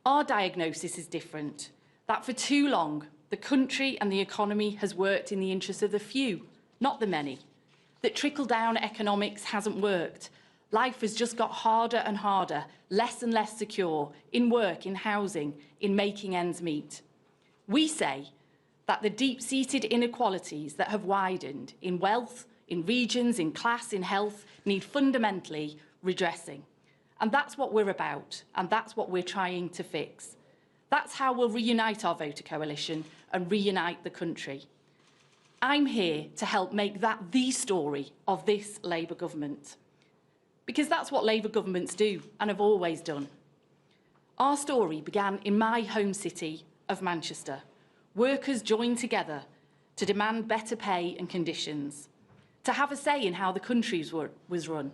Our diagnosis is different, that for too long, the country and the economy has worked in the interests of the few, not the many. That trickle-down economics hasn't worked. Life has just got harder and harder, less and less secure, in work, in housing, in making ends meet. We say that the deep-seated inequalities that have widened in wealth, in regions, in class, in health, need fundamentally redressing. And that's what we're about, and that's what we're trying to fix. That's how we'll reunite our voter coalition and reunite the country. I'm here to help make that the story of this Labour government, because that's what Labour governments do and have always done. Our story began in my home city of Manchester. Workers joined together to demand better pay and conditions, to have a say in how the country was run.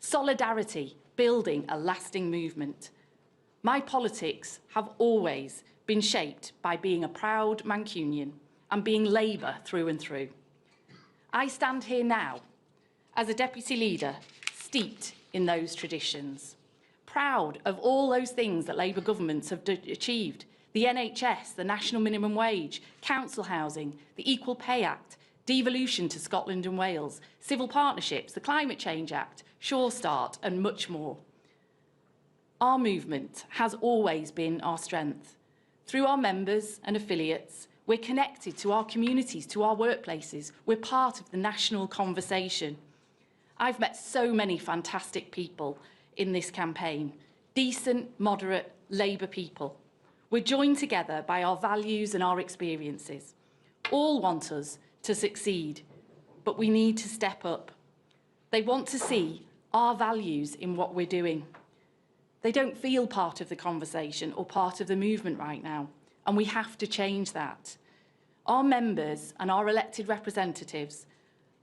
Solidarity, building a lasting movement. My politics have always been shaped by being a proud Mancunian and being Labour through and through. I stand here now as a deputy leader steeped in those traditions, proud of all those things that Labour governments have achieved: the NHS, the national minimum wage, council housing, the Equal Pay Act, devolution to Scotland and Wales, civil partnerships, the Climate Change Act, Sure Start, and much more. Our movement has always been our strength. Through our members and affiliates, we're connected to our communities, to our workplaces. We're part of the national conversation. I've met so many fantastic people in this campaign, decent, moderate Labour people. We're joined together by our values and our experiences. All want us to succeed, but we need to step up. They want to see our values in what we're doing. They don't feel part of the conversation or part of the movement right now, and we have to change that. Our members and our elected representatives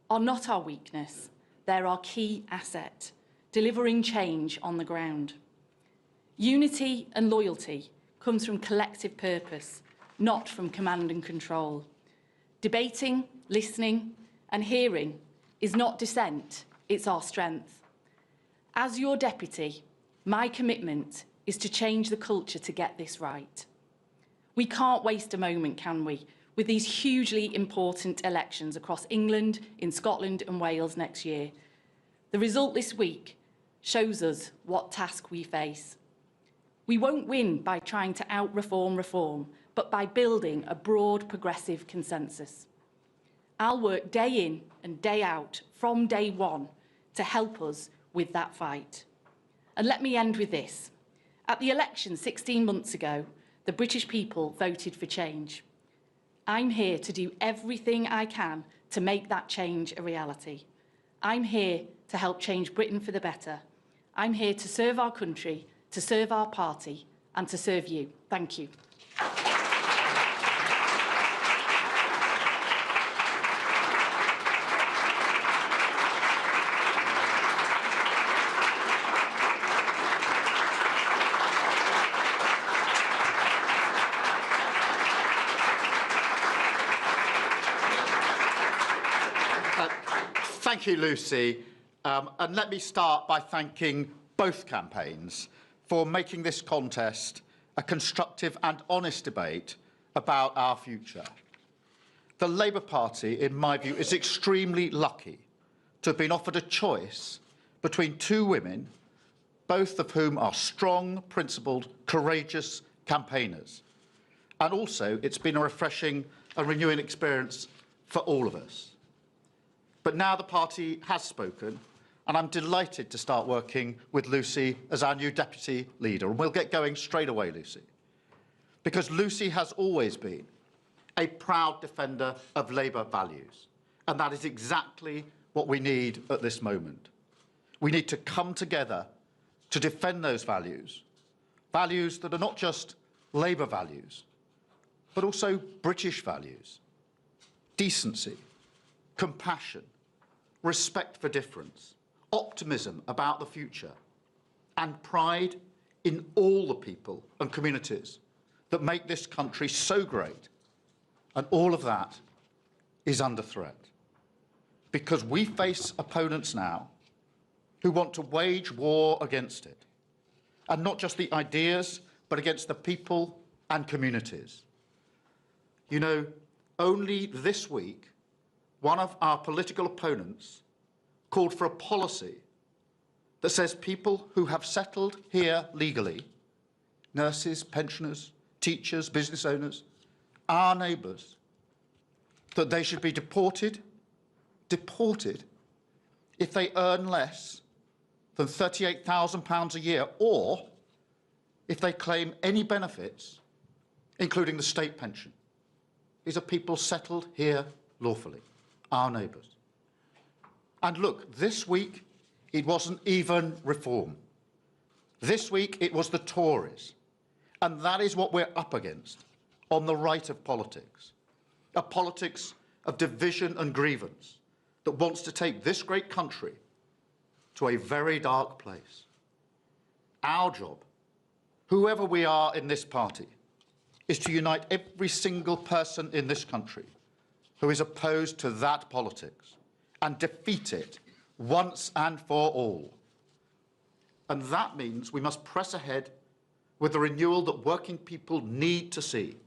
are not our weakness. They're our key asset, delivering change on the ground. Unity and loyalty comes from collective purpose, not from command and control. Debating, listening and hearing is not dissent, it's our strength. As your deputy, my commitment is to change the culture to get this right. We can't waste a moment, can we, with these hugely important elections across England, in Scotland and Wales next year. The result this week shows us what task we face. We won't win by trying to out-reform reform, but by building a broad progressive consensus. I'll work day in and day out from day one to help us with that fight. And let me end with this. At the election 16 months ago, the British people voted for change. I'm here to do everything I can to make that change a reality. I'm here to help change Britain for the better. I'm here to serve our country, to serve our party, and to serve you. Thank you. Thank you, Lucy. And let me start by thanking both campaigns for making this contest a constructive and honest debate about our future. The Labour Party, in my view, is extremely lucky to have been offered a choice between two women, both of whom are strong, principled, courageous campaigners. And also, it's been a refreshing and renewing experience for all of us. But now the party has spoken, and I'm delighted to start working with Lucy as our new deputy leader. And we'll get going straight away, Lucy, because Lucy has always been a proud defender of Labour values. And that is exactly what we need at this moment. We need to come together to defend those values, values that are not just Labour values, but also British values: decency, compassion, respect for difference, optimism about the future, and pride in all the people and communities that make this country so great. And all of that is under threat, because we face opponents now who want to wage war against it. And not just the ideas, but against the people and communities. You know, only this week, one of our political opponents called for a policy that says people who have settled here legally, nurses, pensioners, teachers, business owners, our neighbours, that they should be deported if they earn less than £38,000 a year, or if they claim any benefits, including the state pension. These are people settled here lawfully, our neighbours. And look, this week, it wasn't even Reform. This week, it was the Tories. And that is what we're up against on the right of politics. A politics of division and grievance that wants to take this great country to a very dark place. Our job, whoever we are in this party, is to unite every single person in this country who is opposed to that politics and defeat it once and for all. And that means we must press ahead with the renewal that working people need to see.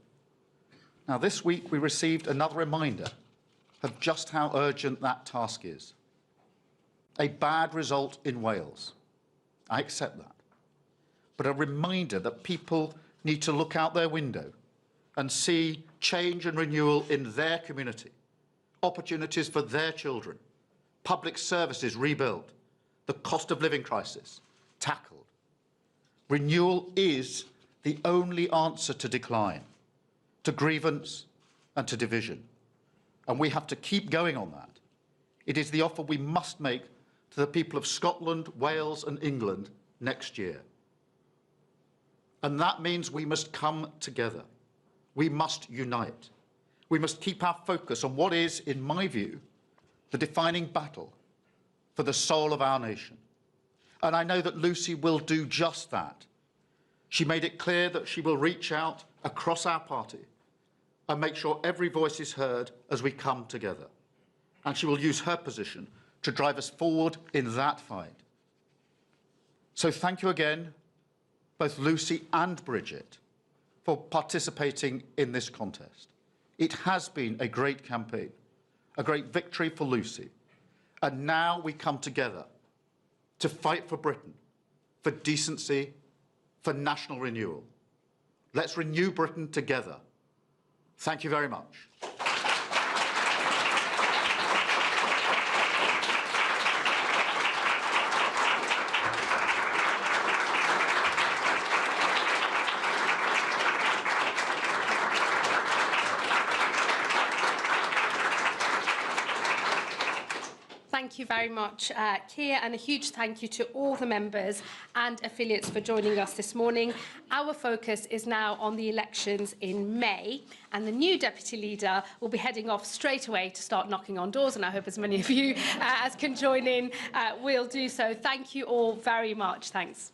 Now, this week we received another reminder of just how urgent that task is. A bad result in Wales. I accept that. But a reminder that people need to look out their window and see change and renewal in their community, opportunities for their children, public services rebuilt, the cost of living crisis tackled. Renewal is the only answer to decline, to grievance and to division. And we have to keep going on that. It is the offer we must make to the people of Scotland, Wales and England next year. And that means we must come together. We must unite. We must keep our focus on what is, in my view, the defining battle for the soul of our nation. And I know that Lucy will do just that. She made it clear that she will reach out across our party and make sure every voice is heard as we come together. And she will use her position to drive us forward in that fight. So thank you again, both Lucy and Bridget, for participating in this contest. It has been a great campaign, a great victory for Lucy. And now we come together to fight for Britain, for decency, for national renewal. Let's renew Britain together. Thank you very much. Thank you very much, Keir, and a huge thank you to all the members and affiliates for joining us this morning. Our focus is now on the elections in May, and the new Deputy Leader will be heading off straight away to start knocking on doors, and I hope as many of you as can join in will do so. Thank you all very much. Thanks.